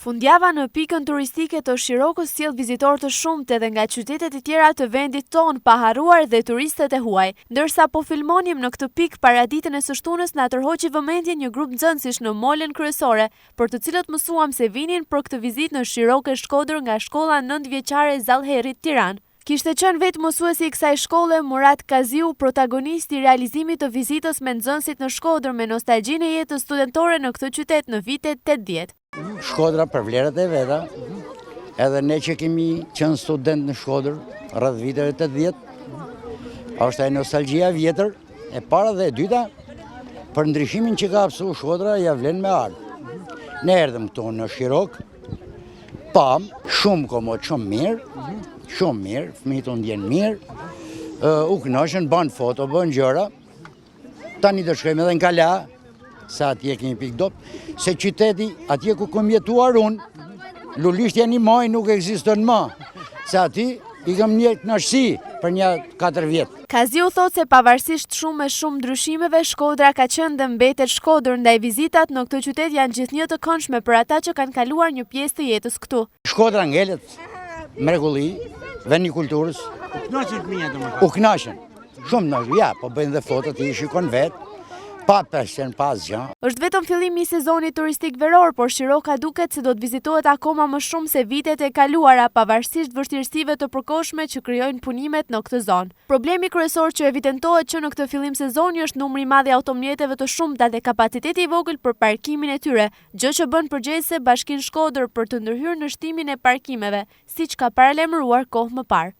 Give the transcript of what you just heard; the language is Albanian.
Fundjava në pikën turistike të Shirokës sjell vizitorë të shumtë edhe nga qytetet e tjera të vendit tonë pa harruar dhe turistët e huaj. Ndërsa po filmonim në këtë pikë para ditën e së shtunës na tërhoqi vëmendje një grup nxënësish në molën kryesore, për të cilët mësuam se vinin për këtë vizitë në Shirokë Shkodër nga shkolla 9 vjeçare Zallherrit, Tiranë. Kishte qenë vetë mësuesi i kësaj shkolle Murat Kaziu, protagonist i realizimit të vizitës me nxënësit në Shkodër me nostalgjinë e jetës studentore në këtë qytet në vitet 80. Shkodra për vlerat e veta, edhe ne që kemi qenë student në Shkodër rreth viteve 80, është e nostalgjia vjetër, e para dhe e dyta, për ndryshimin që ka hapësuar Shkodra ja vlen me ardhmë. Ne erdhëm këtu në Shirok, pam shumë komod, shumë mirë, fëmijët u ndjen mirë, u kënaqën, bën foto, bën gjëra. Tani do shkojmë edhe në Kala, sa atje kemi pikë dop, se qyteti atje ku kam jetuar unë, Lulishtja një maj nuk ekziston më, se aty i kam një kënaqësi për një 4 vjet. Kaziu thot se pavarësisht shumë ndryshimeve, Shkodra ka qenë dhe mbetet Shkodër, ndaj vizitat në këtë qytet janë gjithnjë të këndshme për ata që kanë kaluar një pjesë të jetës këtu. Shkodra ngelet mrekulli, vendi i kulturës. U kënaqën. Shumë ja, po bëjnë dhe fotot, i shikon vetë. Pa peshen, pas gjë. Është vetëm fillimi i sezonit turistik veror, por Shiroka duket se do të vizitohet akoma më shumë se vitet e kaluara, pavarësisht vështirësive të përkohshme që krijojnë punimet në këtë zonë. Problemi kryesor që evidentohet që në këtë fillim sezoni është numri i madh i automjeteve të shumta dhe kapaciteti i vogël për parkimin e tyre, gjë që bën përgjegjëse Bashkinë Shkodër për të ndërhyrë në shtimin e parkimeve, siç ka paralajmëruar kohë më parë.